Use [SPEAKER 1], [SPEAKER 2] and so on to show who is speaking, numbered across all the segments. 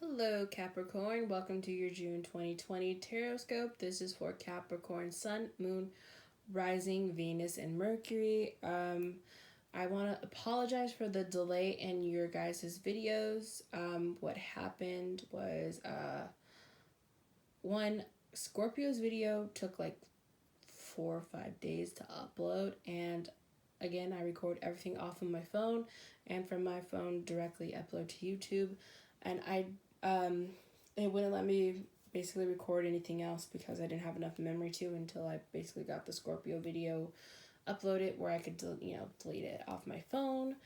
[SPEAKER 1] Hello Capricorn, welcome to your June 2020 Taroscope. This is for Capricorn Sun, Moon, Rising, Venus, and Mercury. I want to apologize for the delay in your guys' videos. What happened was one, Scorpio's video took like 4 or 5 days to upload, and again, I record everything off of my phone and from my phone directly upload to YouTube, and it wouldn't let me basically record anything else because I didn't have enough memory to until I basically got the Scorpio video uploaded where I could delete it off my phone.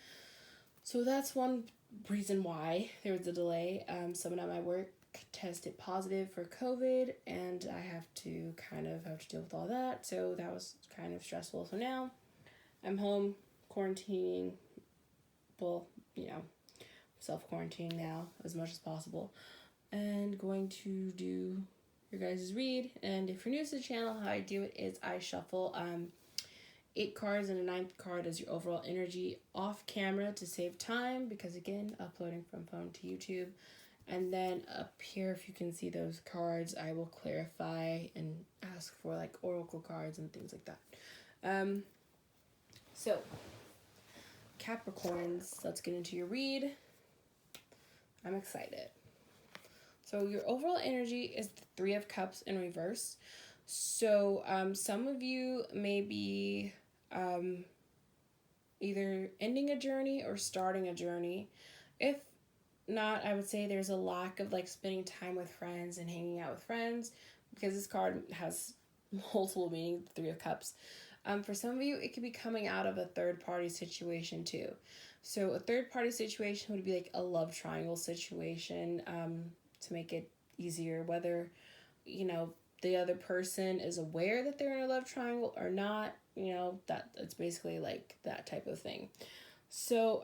[SPEAKER 1] So that's one reason why there was a delay. Someone at my work tested positive for COVID, and I have to deal with all that. So that was kind of stressful. So now I'm home quarantining. Well, self-quarantining now as much as possible, and going to do your guys' read. And if you're new to the channel, how I do it is I shuffle 8 cards, and a 9th card as your overall energy off camera to save time, because again, uploading from phone to YouTube. And then up here, if you can see those cards, I will clarify and ask for like oracle cards and things like that. So Capricorns, let's get into your read. I'm excited. So your overall energy is the 3 of Cups in reverse. So some of you may be either ending a journey or starting a journey. If not, I would say there's a lack of like spending time with friends and hanging out with friends, because this card has multiple meanings, the 3 of Cups. For some of you, it could be coming out of a third-party situation too. So a third-party situation would be like a love triangle situation, to make it easier, whether, the other person is aware that they're in a love triangle or not, that it's basically like that type of thing. So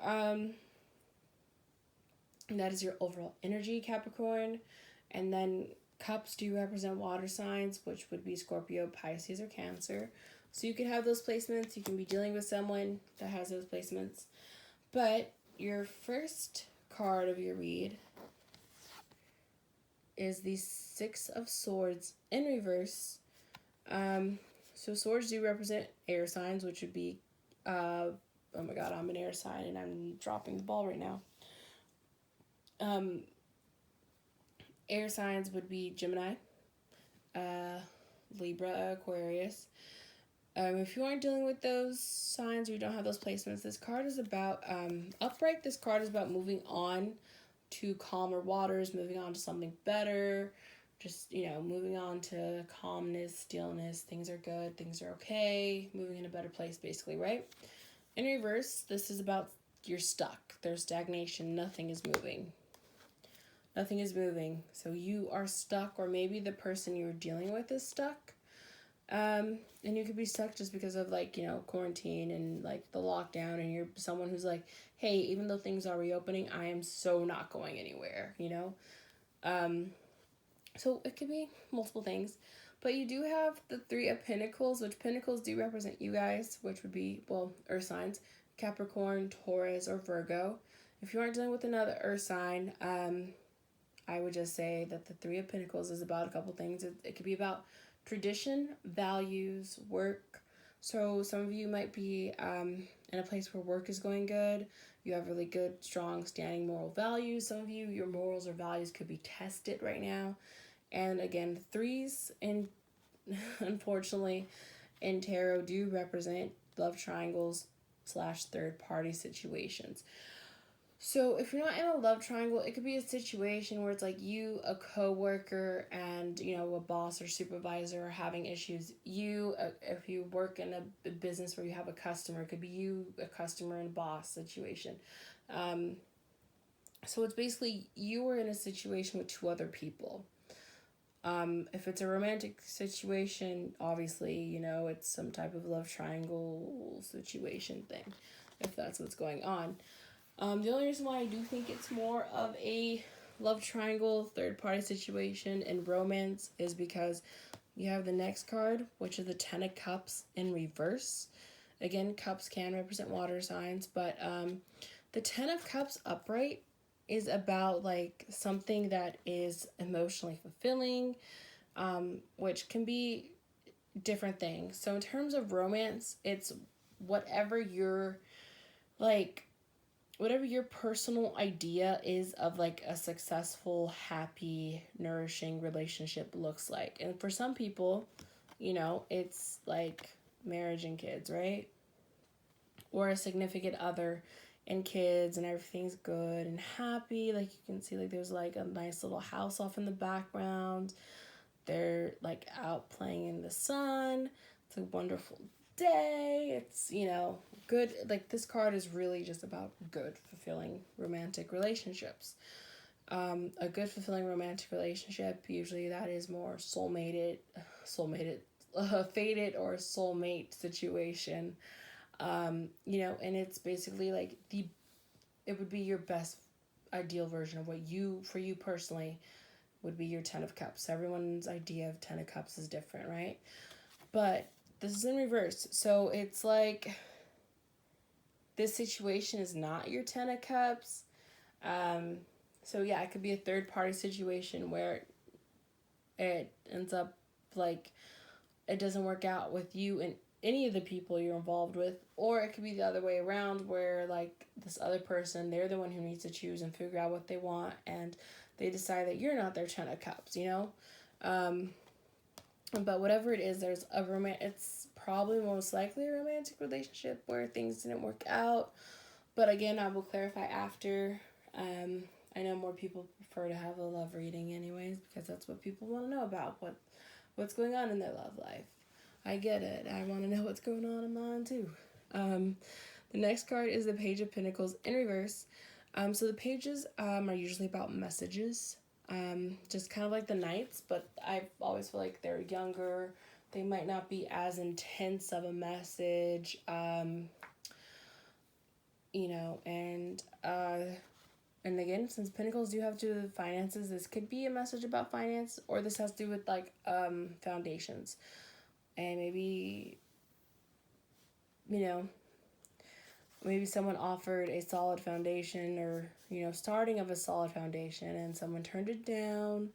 [SPEAKER 1] that is your overall energy, Capricorn. And then cups do represent water signs, which would be Scorpio, Pisces, or Cancer. So you could have those placements. You can be dealing with someone that has those placements. But your first card of your read is the 6 of Swords in reverse. So swords do represent air signs, which would be, oh my god, I'm an air sign and I'm dropping the ball right now. Air signs would be Gemini, Libra, Aquarius. If you aren't dealing with those signs or you don't have those placements, this card is about, upright, this card is about moving on to calmer waters, moving on to something better, just, moving on to calmness, stillness, things are good, things are okay, moving in a better place, basically, right? In reverse, this is about you're stuck. There's stagnation. Nothing is moving. Nothing is moving. So you are stuck, or maybe the person you're dealing with is stuck. And you could be stuck just because of quarantine and like the lockdown, and you're someone who's like, hey, even though things are reopening, I am so not going anywhere, So it could be multiple things, but you do have the 3 of Pentacles, which Pentacles do represent you guys, which would be, earth signs, Capricorn, Taurus, or Virgo. If you aren't dealing with another earth sign, I would just say that the 3 of Pentacles is about a couple things. It could be about tradition, values, work. So some of you might be in a place where work is going good. You have really good, strong, standing moral values. Some of you, your morals or values could be tested right now. And again, 3s, unfortunately, in tarot do represent love triangles / third-party situations. So if you're not in a love triangle, it could be a situation where it's like you, a coworker, and a boss or supervisor are having issues. If you work in a business where you have a customer, it could be you, a customer, and a boss situation. So it's basically you are in a situation with 2 other people. If it's a romantic situation, obviously, it's some type of love triangle situation thing, if that's what's going on. The only reason why I do think it's more of a love triangle, third-party situation, and romance is because you have the next card, which is the 10 of Cups in reverse. Again, cups can represent water signs, but the 10 of Cups upright is about like something that is emotionally fulfilling, which can be different things. So in terms of romance, it's whatever your like whatever your personal idea is of like a successful, happy, nourishing relationship looks like. And for some people, you know, it's like marriage and kids, right? Or a significant other and kids and everything's good and happy. Like you can see like there's like a nice little house off in the background. They're like out playing in the sun. It's a wonderful day. It's, you know, good. Like this card is really just about good, fulfilling romantic relationships. A good, fulfilling romantic relationship, usually that is more fated or soulmate situation. You know, and it's basically like it would be your best ideal version of what for you personally, would be your 10 of Cups. Everyone's idea of 10 of Cups is different, right? But this is in reverse. So it's like this situation is not your 10 of Cups. So yeah, it could be a third party situation where it ends up like it doesn't work out with you and any of the people you're involved with, or it could be the other way around where like this other person, they're the one who needs to choose and figure out what they want, and they decide that you're not their 10 of Cups, you know? But whatever it is, there's it's probably most likely a romantic relationship where things didn't work out. But again, I will clarify after. I know more people prefer to have a love reading anyways, because that's what people want to know about, what's going on in their love life. I get it. I want to know what's going on in mine too. The next card is the Page of Pentacles in reverse. So the pages are usually about messages, just kind of like the Knights, but I always feel like they're younger. They might not be as intense of a message, you know, and again, since Pentacles do have to do with finances, this could be a message about finance, or this has to do with like foundations. And maybe, you know, maybe someone offered a solid foundation, or, you know, starting of a solid foundation, and someone turned it down.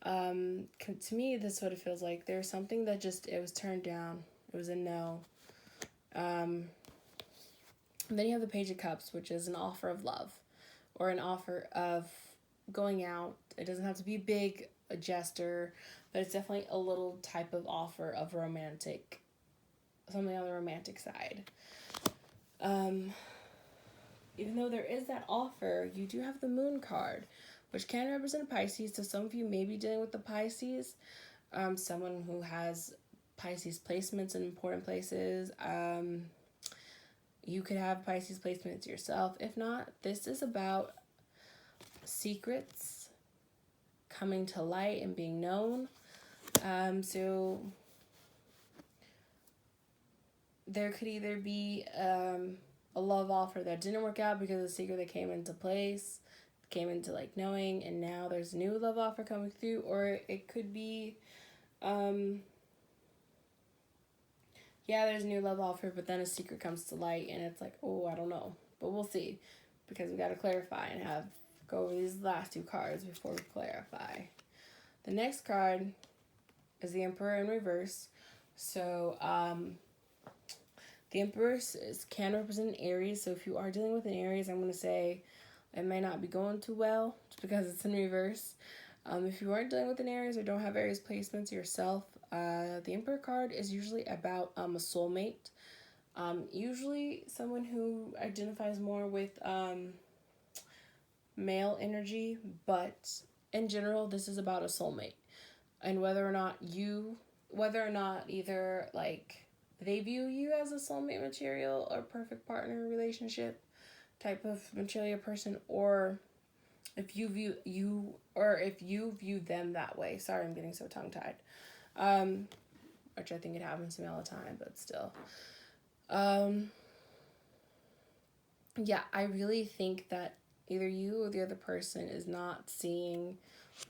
[SPEAKER 1] To me, this is what it feels like. There's something that just, it was turned down. It was a no. And then you have the Page of Cups, which is an offer of love, or an offer of going out. It doesn't have to be big, a gesture, but it's definitely a little type of offer of romantic, something on the romantic side. Even though there is that offer, you do have the Moon card, which can represent Pisces. So some of you may be dealing with the Pisces, someone who has Pisces placements in important places. You could have Pisces placements yourself. If not, this is about secrets coming to light and being known. So there could either be a love offer that didn't work out because of the secret that came into place, came into like knowing, and now there's a new love offer coming through, or it could be there's a new love offer, but then a secret comes to light and it's like, oh, I don't know, but we'll see, because we got to clarify and go over these last two cards before we clarify. The next card is the Emperor in reverse. So the Emperor can represent an Aries. So if you are dealing with an Aries, I'm going to say it may not be going too well just because it's in reverse. If you aren't dealing with an Aries or don't have Aries placements yourself, the Emperor card is usually about a soulmate. Usually someone who identifies more with male energy, but in general, this is about a soulmate. And whether or not either like they view you as a soulmate material or perfect partner relationship type of material person, or if you view them that way. Sorry, I'm getting so tongue-tied. Which I think it happens to me all the time, but still. Yeah, I really think that either you or the other person is not seeing,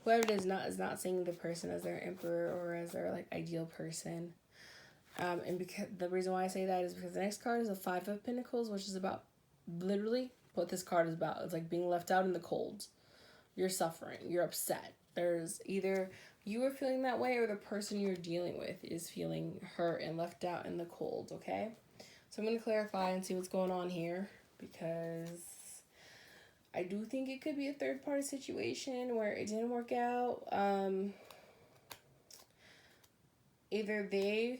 [SPEAKER 1] whoever it is not seeing the person as their emperor or as their like ideal person. And because the reason why I say that is because the next card is a Five of Pentacles, which is about literally what this card is about. It's like being left out in the cold. You're suffering. You're upset. There's either you are feeling that way or the person you're dealing with is feeling hurt and left out in the cold, okay? So I'm going to clarify and see what's going on here, because I do think it could be a third-party situation where it didn't work out. Either they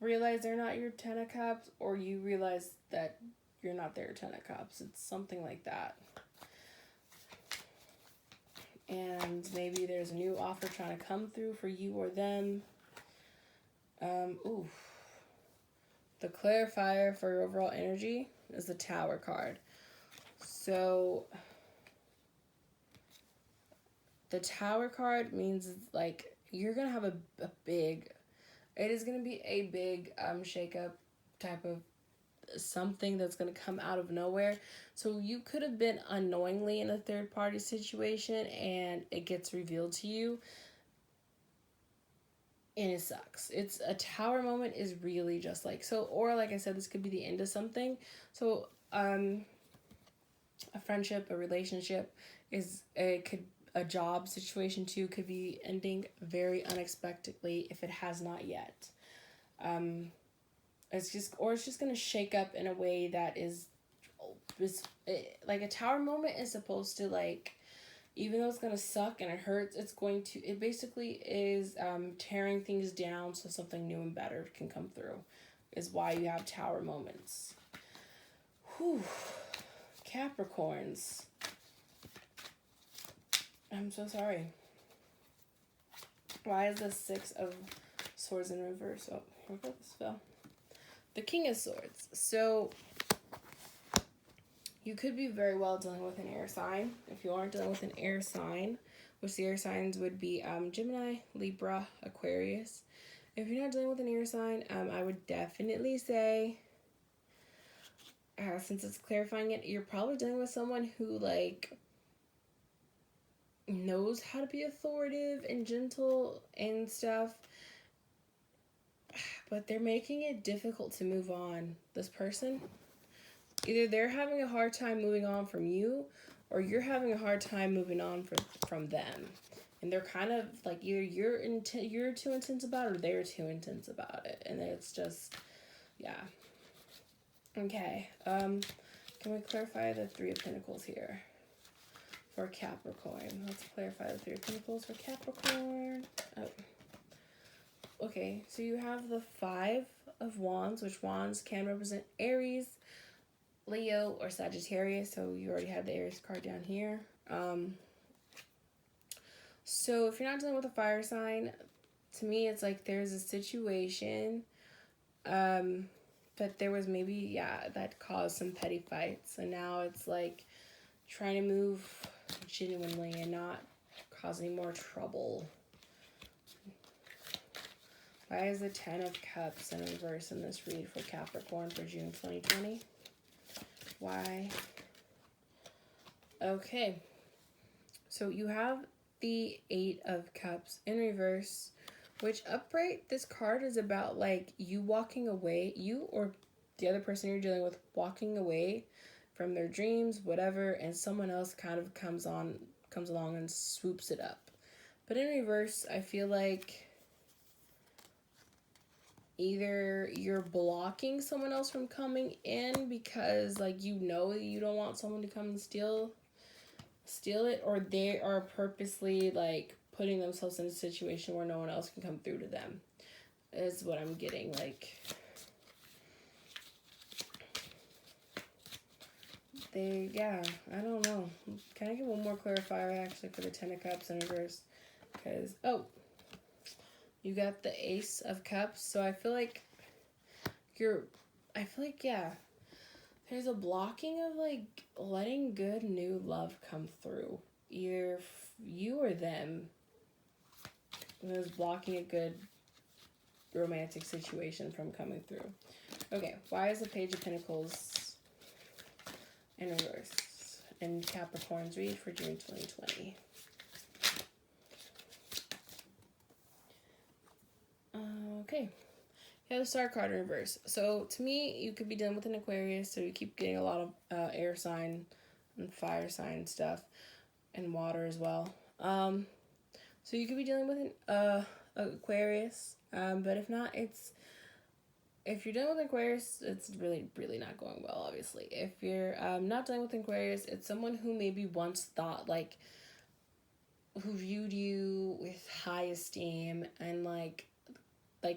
[SPEAKER 1] realize they're not your Ten of Cups, or you realize that you're not their Ten of Cups. It's something like that. And maybe there's a new offer trying to come through for you or them. The clarifier for your overall energy is the Tower card. So the Tower card means like you're gonna have a big, it is gonna be a big shakeup type of something that's gonna come out of nowhere. So you could have been unknowingly in a third party situation and it gets revealed to you, and it sucks. It's a Tower moment is really just like so, or like I said, this could be the end of something. So a friendship, a relationship a job situation too could be ending very unexpectedly if it has not yet. It's just going to shake up in a way that is like a Tower moment is supposed to, like, even though it's going to suck and it hurts, it basically is tearing things down so something new and better can come through, is why you have Tower moments. Whew. Capricorns. I'm so sorry. Why is the Six of Swords in reverse? Oh, where did this fell? The King of Swords. So you could be very well dealing with an air sign. If you aren't dealing with an air sign, which the air signs would be Gemini, Libra, Aquarius. If you're not dealing with an air sign, I would definitely say, since it's clarifying it, you're probably dealing with someone who, like, knows how to be authoritative and gentle and stuff, but they're making it difficult to move on. This person, either they're having a hard time moving on from you, or you're having a hard time moving on from them. And they're kind of like, either you're too intense about it, or they're too intense about it. And it's just, yeah. Okay. Can we clarify the Three of Pentacles here for Capricorn? Let's clarify the Three of Pentacles for Capricorn. Oh. Okay, so you have the Five of Wands, which wands can represent Aries, Leo, or Sagittarius. So you already have the Aries card down here. So if you're not dealing with a fire sign, to me it's like there's a situation that there was maybe, that caused some petty fights. And now it's like trying to move genuinely and not cause any more trouble. Why is the Ten of Cups in reverse in this read for Capricorn for June 2020? Why? Okay. So you have the Eight of Cups in reverse, which upright, this card is about, like, you walking away, you or the other person you're dealing with walking away from their dreams, whatever, and someone else kind of comes along and swoops it up. But in reverse, I feel like either you're blocking someone else from coming in because, like, you know you don't want someone to come and steal it, or they are purposely, like, putting themselves in a situation where no one else can come through to them, is what I'm getting. Like, I don't know. Can I get one more clarifier actually for the Ten of Cups in reverse? Because, you got the Ace of Cups, so I feel like there's a blocking of, like, letting good new love come through. Either you or them was blocking a good romantic situation from coming through. Okay, why is the Page of Pentacles in reverse in Capricorn's read for June 2020? Okay. You have the Star card in reverse. So to me, you could be dealing with an Aquarius, so you keep getting a lot of air sign and fire sign stuff, and water as well. So you could be dealing with an Aquarius, but if not, if you're dealing with Aquarius, it's really, really not going well, obviously. If you're not dealing with Aquarius, it's someone who maybe once thought, like, who viewed you with high esteem and, like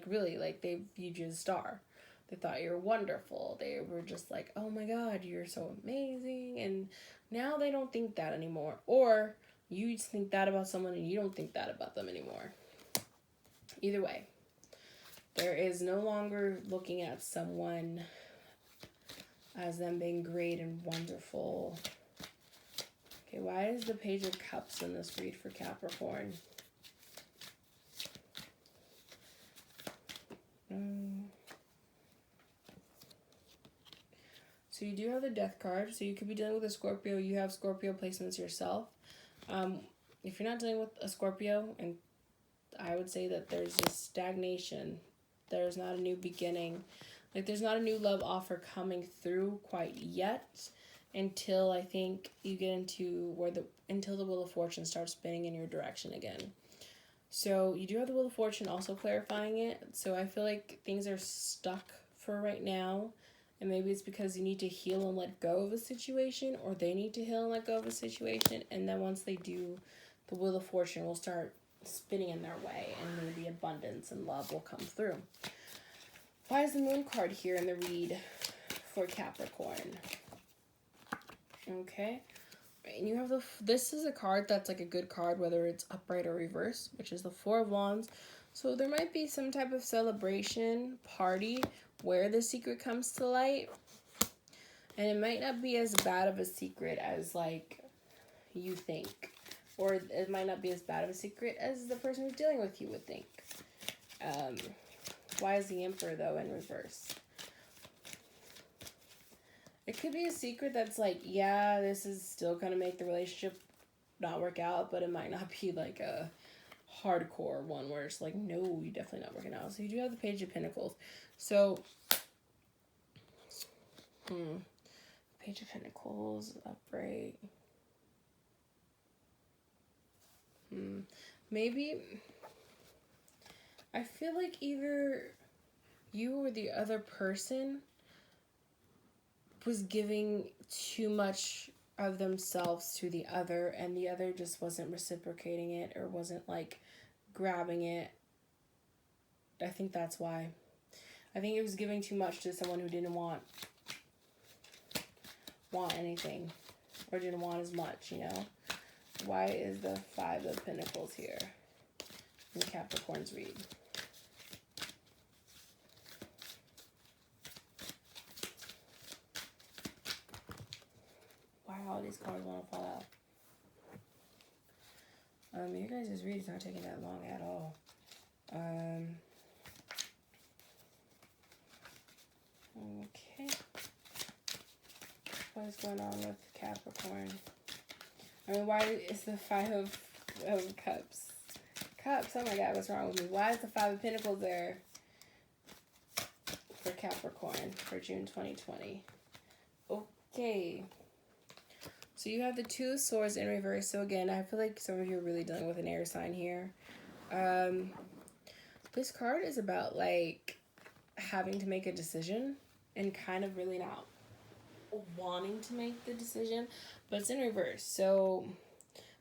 [SPEAKER 1] really, like, they viewed you as a star. They thought you were wonderful. They were just like, oh my god, you're so amazing. And now they don't think that anymore. Or you just think that about someone and you don't think that about them anymore. Either way, there is no longer looking at someone as them being great and wonderful. Okay, why is the Page of Cups in this read for Capricorn? So you do have the Death card, so you could be dealing with a Scorpio. You have Scorpio placements yourself. If you're not dealing with a Scorpio, and I would say that there's just stagnation. There's not a new beginning. Like, there's not a new love offer coming through quite yet until I think you get into until the Wheel of Fortune starts spinning in your direction again. So you do have the Wheel of Fortune also clarifying it. So I feel like things are stuck for right now. And maybe it's because you need to heal and let go of a situation, or they need to heal and let go of a situation. And then once they do, the Wheel of Fortune will start spinning in their way, and maybe abundance and love will come through. Why is the Moon card here in the read for Capricorn? Okay. And you have this is a card that's like a good card, whether it's upright or reverse, which is the Four of Wands. So there might be some type of celebration, party, where the secret comes to light. And it might not be as bad of a secret as, like, you think. Or it might not be as bad of a secret as the person who's dealing with you would think. Why is the Emperor, though, in reverse? It could be a secret that's like, yeah, this is still going to make the relationship not work out, but it might not be like a hardcore one where it's like, no, you're definitely not working out. So you do have the Page of Pentacles. So, Page of Pentacles, upright. Maybe, I feel like either you or the other person was giving too much of themselves to the other, and the other just wasn't reciprocating it or wasn't, like, grabbing it. I think that's why. I think it was giving too much to someone who didn't want anything, or didn't want as much, you know? Why is the Five of Pentacles here in Capricorn's read? Wow, these cards want to fall out. Your guys' read is not taking that long at all. Okay. What is going on with Capricorn? I mean, why is the Five of Cups? Cups, oh my god, what's wrong with me? Why is the Five of Pentacles there for Capricorn for June 2020? Okay. So you have the Two of Swords in reverse. So again, I feel like some of you are really dealing with an air sign here. This card is about, like, having to make a decision and kind of really not wanting to make the decision, but it's in reverse. So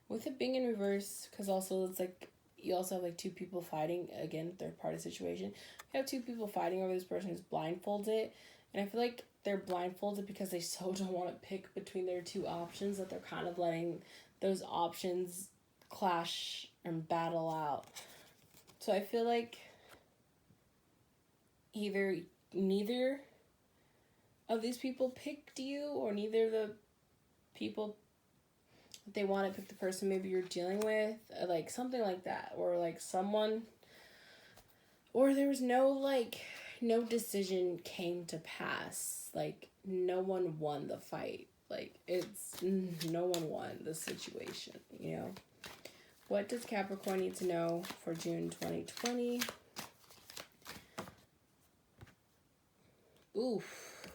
[SPEAKER 1] with it being in reverse, because also it's like you also have, like, two people fighting, again, third party situation. You have two people fighting over this person who's blindfolded, and I feel like they're blindfolded because they so don't want to pick between their two options that they're kind of letting those options clash and battle out. So I feel like either neither of these people picked you, or neither of the people they want to pick the person maybe you're dealing with, like something like that, or like someone, or there was no decision came to pass, like no one won the fight, like no one won the situation, you know. What does Capricorn need to know for June 2020? Oof.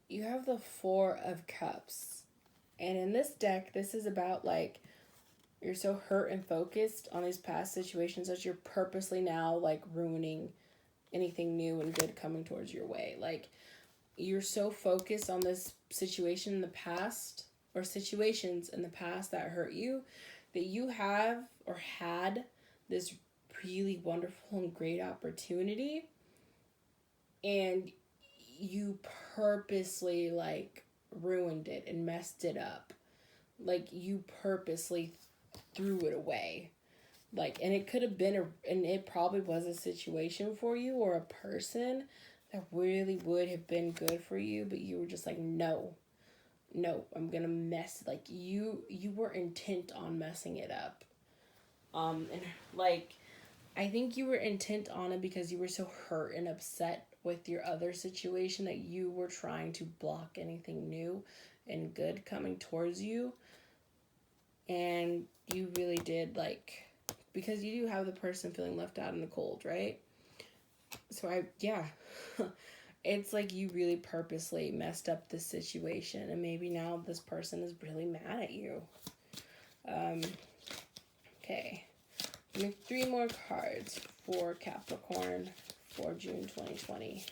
[SPEAKER 1] You have the Four of Cups. And in this deck, this is about, like, you're so hurt and focused on these past situations that you're purposely now, like, ruining anything new and good coming towards your way. Like, you're so focused on this situation in the past, or situations in the past that hurt you, that you have or had this really wonderful and great opportunity, and you purposely, like, ruined it and messed it up. Like, you purposely threw it away. Like, and it could have been and it probably was a situation for you or a person that really would have been good for you, but you were just like, no, I'm gonna mess. Like, you were intent on messing it up. And, like, I think you were intent on it because you were so hurt and upset with your other situation that you were trying to block anything new and good coming towards you. And you really did, like, because you do have the person feeling left out in the cold, right? So it's like you really purposely messed up this situation, and maybe now this person is really mad at you. Okay. Give me 3 more cards for Capricorn for June 2020.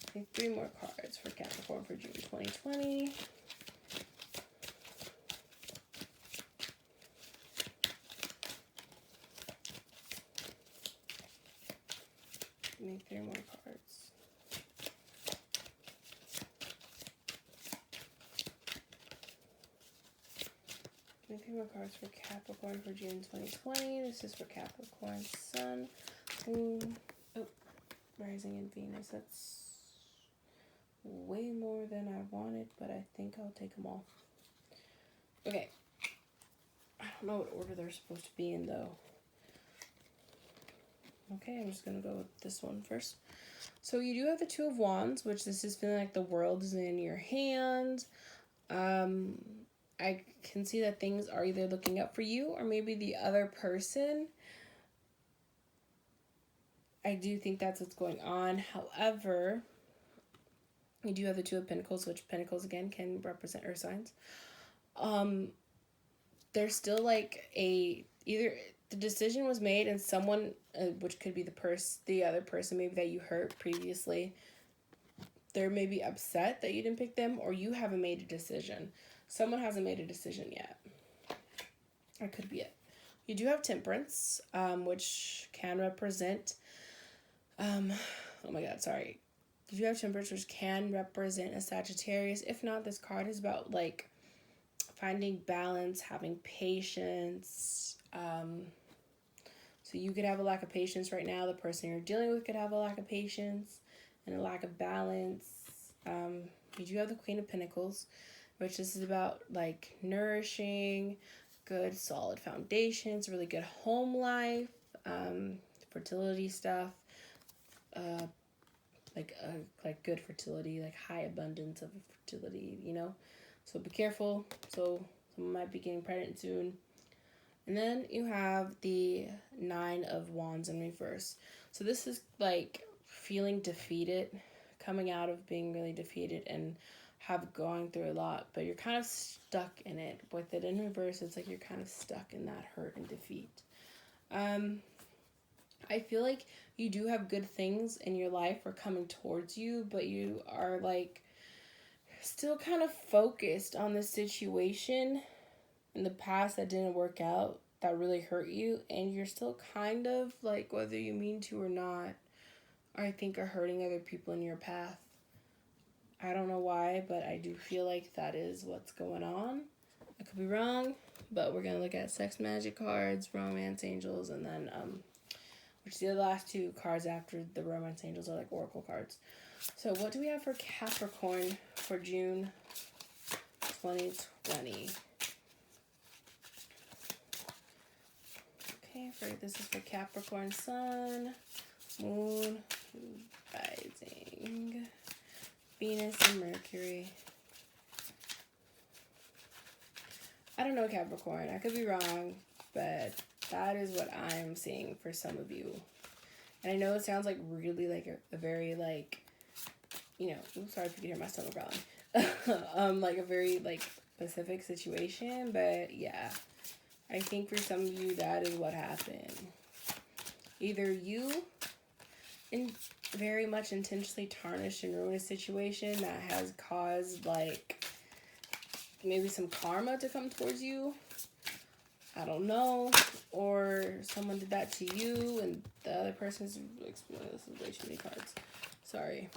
[SPEAKER 1] Give me 3 more cards for Capricorn for June 2020. Give me 3 more cards. Give me 3 more cards for Capricorn for June 2020. This is for Capricorn Sun, Moon, Rising, and Venus. That's way more than I wanted, but I think I'll take them all. Okay. I don't know what order they're supposed to be in, though. Okay, I'm just going to go with this one first. So you do have the Two of Wands, which this is feeling like the world is in your hands. I can see that things are either looking up for you or maybe the other person. I do think that's what's going on. However, you do have the Two of Pentacles, which Pentacles, again, can represent earth signs. There's still, like, either the decision was made and someone, which could be the other person maybe that you hurt previously, they're maybe upset that you didn't pick them, or you haven't made a decision. Someone hasn't made a decision yet. That could be it. You do have Temperance, which can represent, You do have Temperance, which can represent a Sagittarius. If not, this card is about, like, finding balance, having patience. So you could have a lack of patience right now. The person you're dealing with could have a lack of patience and a lack of balance. You do have the Queen of Pentacles, which this is about, like, nourishing, good, solid foundations, really good home life, fertility stuff, like good fertility, like high abundance of fertility, you know? So be careful. So someone might be getting pregnant soon. And then you have the Nine of Wands in reverse. So this is, like, feeling defeated, coming out of being really defeated and have gone through a lot, but you're kind of stuck in it. With it in reverse, it's like you're kind of stuck in that hurt and defeat. I feel like you do have good things in your life are coming towards you, but you are, like, still kind of focused on the situation in the past that didn't work out, that really hurt you, and you're still kind of, like, whether you mean to or not, I think are hurting other people in your path. I don't know why, but I do feel like that is what's going on. I could be wrong, but we're going to look at Sex Magic cards, Romance Angels, and then, which the last 2 cards after the Romance Angels are, like, Oracle cards. So what do we have for Capricorn for June 2020? Okay, this is for Capricorn Sun, Moon, Rising, Venus, and Mercury. I don't know, Capricorn. I could be wrong, but that is what I'm seeing for some of you. And I know it sounds like really, like, a very, like, you know, I'm sorry if you can hear my stomach growling. Like a very like specific situation, but yeah, I think for some of you that is what happened. Either you very much intentionally tarnished and ruined a situation that has caused like maybe some karma to come towards you. I don't know. Or someone did that to you and the other person's explaining. This is way too many cards. Sorry.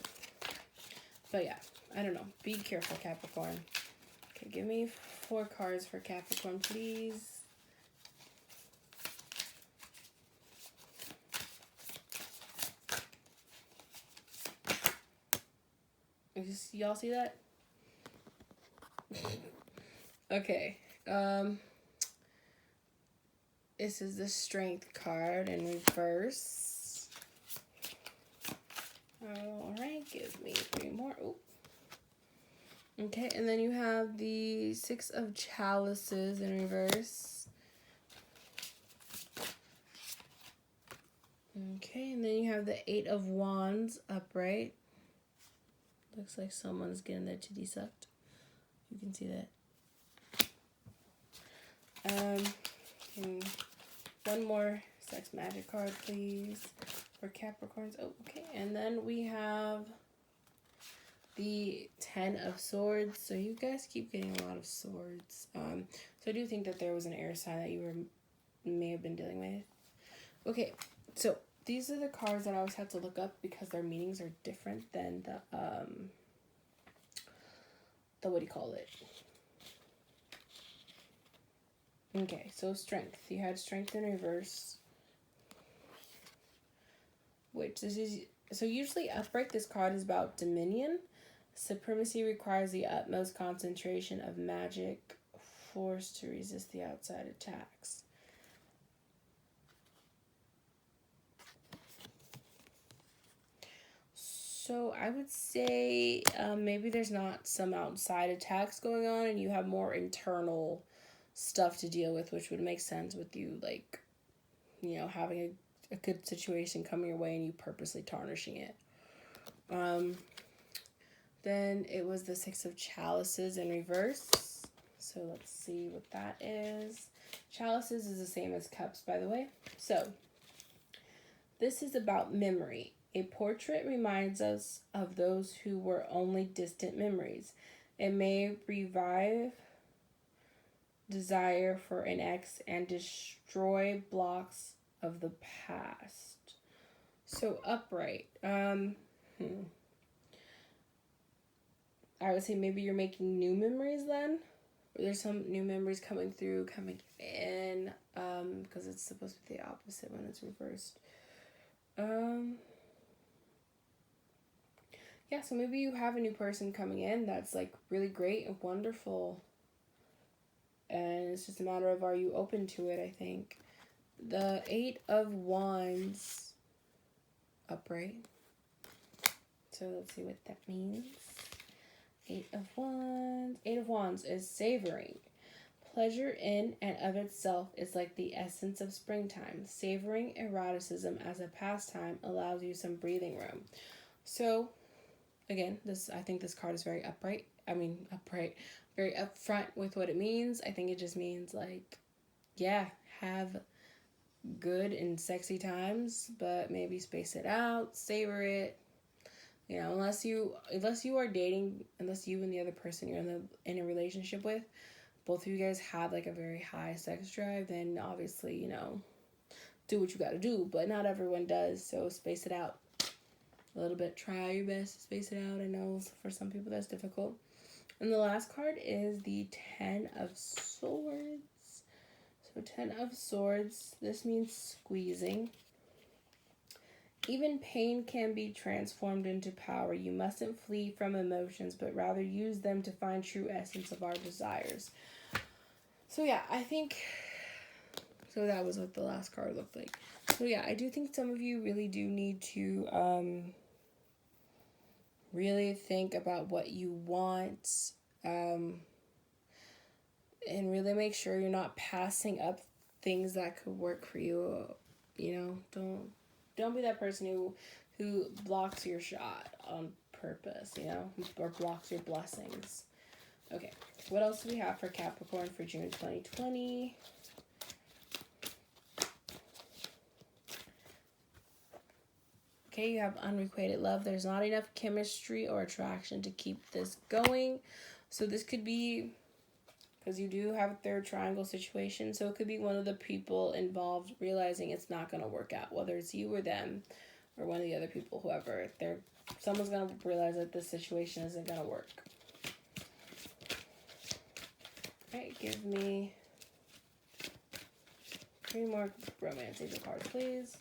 [SPEAKER 1] But yeah, I don't know. Be careful, Capricorn. Okay, give me 4 cards for Capricorn, please. Y'all see that? Okay. This is the Strength card in reverse. Alright, give me 3 more. Ooh. Okay, and then you have the 6 of Chalices in reverse. Okay, and then you have the 8 of Wands upright. Looks like someone's getting their titty sucked. You can see that. And one more sex magic card, please, for Capricorns. Oh, okay. And then we have the 10 of Swords. So you guys keep getting a lot of swords. So I do think that there was an air sign that you may have been dealing with. Okay, so these are the cards that I always have to look up because their meanings are different than the what do you call it? Okay, so Strength. You had Strength in reverse. Which this is, so usually upright, this card is about dominion. Supremacy requires the utmost concentration of magic force to resist the outside attacks. So I would say maybe there's not some outside attacks going on and you have more internal stuff to deal with, which would make sense with you, like, you know, having a good situation coming your way and you purposely tarnishing it. Then it was the 6 of Chalices in reverse. So let's see what that is. Chalices is the same as Cups, by the way. So this is about memory. A portrait reminds us of those who were only distant memories. It may revive desire for an ex and destroy blocks of the past. So upright. I would say maybe you're making new memories then. Or there's some new memories coming in. Because it's supposed to be the opposite when it's reversed. Yeah, so maybe you have a new person coming in that's like really great and wonderful. And it's just a matter of, are you open to it, I think. The 8 of Wands upright. So let's see what that means. 8 of Wands. 8 of Wands is savoring. Pleasure in and of itself is like the essence of springtime. Savoring eroticism as a pastime allows you some breathing room. So, again, I think this card is very upright. Very upfront with what it means. I think it just means like, yeah, have good and sexy times, but maybe space it out, savor it. You know, unless you are dating, unless you and the other person you're in a relationship with, both of you guys have like a very high sex drive, then obviously, you know, do what you gotta do, but not everyone does, so space it out a little bit. Try your best to space it out. I know for some people that's difficult. And the last card is the 10 of Swords. So 10 of Swords, this means squeezing. Even pain can be transformed into power. You mustn't flee from emotions, but rather use them to find true essence of our desires. So yeah, I think, so that was what the last card looked like. So yeah, I do think some of you really do need to really think about what you want, and really make sure you're not passing up things that could work for you. You know, don't be that person who blocks your shot on purpose, you know, or blocks your blessings. Okay, what else do we have for Capricorn for June 2020? Okay, you have unrequited love. There's not enough chemistry or attraction to keep this going. So this could be, because you do have a third triangle situation, so it could be one of the people involved realizing it's not going to work out, whether it's you or them or one of the other people, whoever. Someone's going to realize that this situation isn't going to work. All right, give me 3 more romance angel cards, please.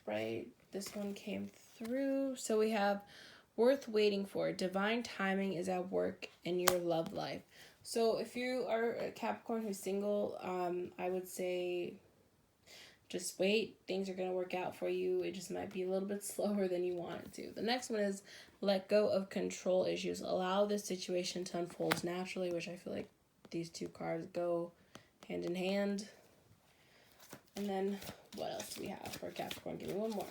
[SPEAKER 1] All right, this one came through. So we have worth waiting for. Divine timing is at work in your love life. So if you are a Capricorn who's single, I would say just wait. Things are going to work out for you. It just might be a little bit slower than you want it to. The next one is let go of control issues. Allow this situation to unfold naturally, which I feel like these 2 cards go hand in hand. And then what else do we have for Capricorn? Give me one more.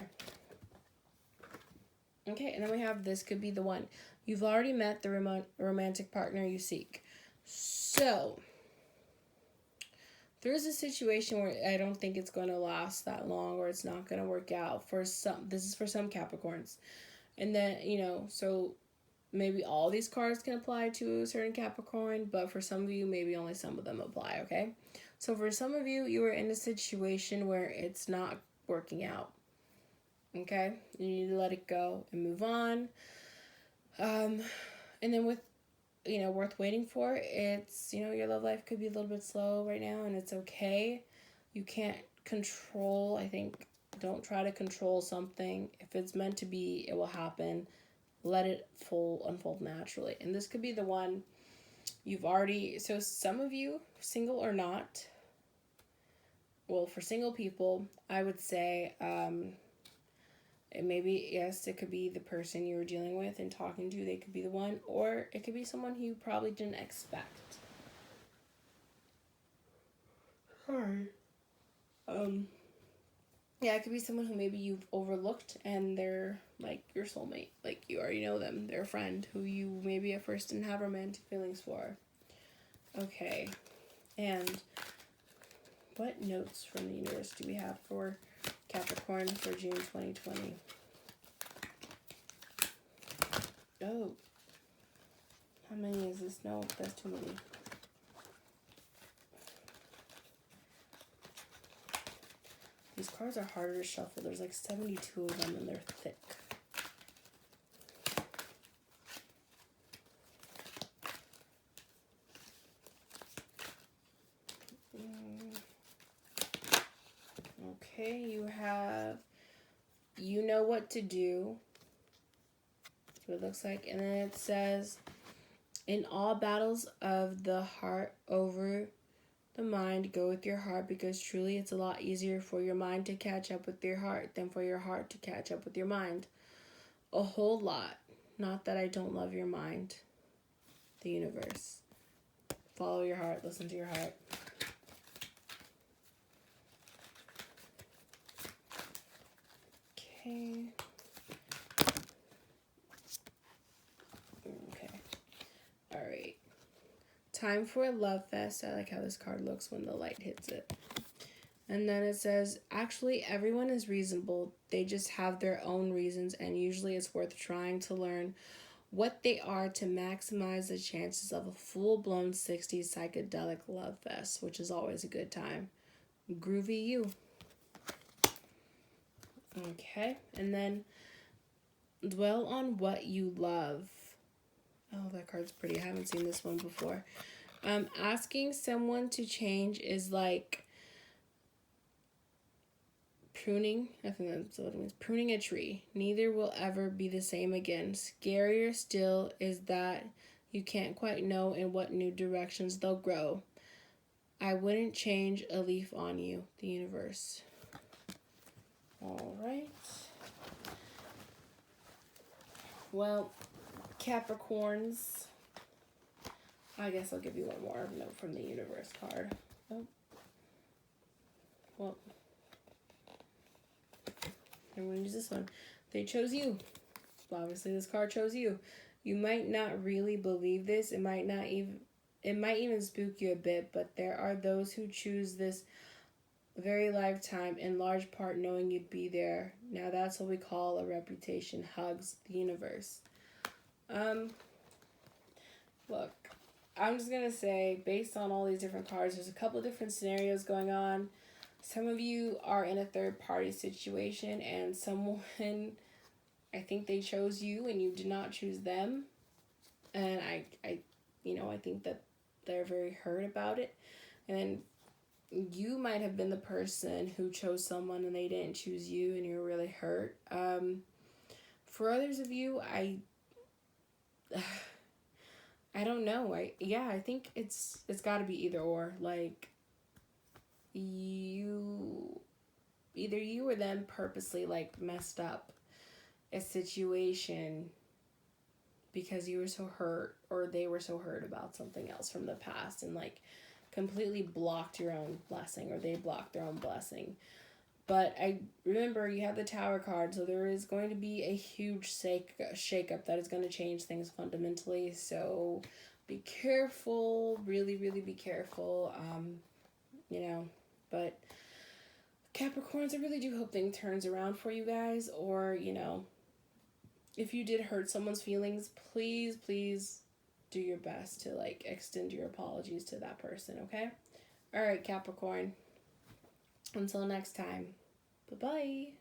[SPEAKER 1] Okay, and then we have this could be the one. You've already met the romantic partner you seek. So, there's a situation where I don't think it's going to last that long, or it's not going to work out for some. This is for some Capricorns. And then, you know, so maybe all these cards can apply to a certain Capricorn, but for some of you, maybe only some of them apply, okay? So for some of you, you are in a situation where it's not working out, okay? You need to let it go and move on. And then with, you know, worth waiting for, it's, you know, your love life could be a little bit slow right now, and it's okay. You can't control, I think, don't try to control something. If it's meant to be, it will happen. Let it unfold naturally. And this could be the one you've already, so some of you, single or not, well, for single people, I would say, maybe, yes, it could be the person you were dealing with and talking to, they could be the one, or it could be someone who you probably didn't expect. Sorry. Yeah, it could be someone who maybe you've overlooked and they're like your soulmate. Like you already know them. They're a friend who you maybe at first didn't have romantic feelings for. Okay. And what notes from the universe do we have for Capricorn for June 2020? Oh. How many is this? No, that's too many. These cards are harder to shuffle. There's like 72 of them and they're thick. Okay, you have, you know what to do. That's what it looks like. And then it says, in all battles of the heart over the mind, go with your heart, because truly it's a lot easier for your mind to catch up with your heart than for your heart to catch up with your mind. A whole lot. Not that I don't love your mind. The universe. Follow your heart. Listen to your heart. Okay. All right. Time for a love fest. I like how this card looks when the light hits it. And then it says, actually, everyone is reasonable. They just have their own reasons, and usually it's worth trying to learn what they are to maximize the chances of a full-blown 60s psychedelic love fest, which is always a good time. Groovy you. Okay, and then dwell on what you love. Oh, that card's pretty. I haven't seen this one before. Asking someone to change is like pruning. I think that's what it means. Pruning a tree. Neither will ever be the same again. Scarier still is that you can't quite know in what new directions they'll grow. I wouldn't change a leaf on you, the universe. All right. Well, Capricorns, I guess I'll give you one more note from the universe card. Oh. Well, I'm going to use this one. They chose you. obviously this card chose you. You might not really believe this. It might even spook you a bit, but there are those who choose this very lifetime in large part knowing you'd be there. Now that's what we call a reputation. Hugs, the universe. Look, I'm just gonna say, based on all these different cards, there's a couple of different scenarios going on. Some of you are in a third party situation and someone, I think they chose you and you did not choose them. And I think that they're very hurt about it. And you might have been the person who chose someone and they didn't choose you and you're really hurt. For others of you, I don't know. I think it's got to be either or. Like, either you or them purposely like messed up a situation because you were so hurt or they were so hurt about something else from the past and like completely blocked your own blessing, or they blocked their own blessing. But I remember you have the Tower card, so there is going to be a huge shake-up that is going to change things fundamentally. So be careful, really, really be careful. But Capricorns, I really do hope things turns around for you guys. Or, if you did hurt someone's feelings, please, please do your best to like extend your apologies to that person, okay? All right, Capricorn. Until next time. Bye-bye.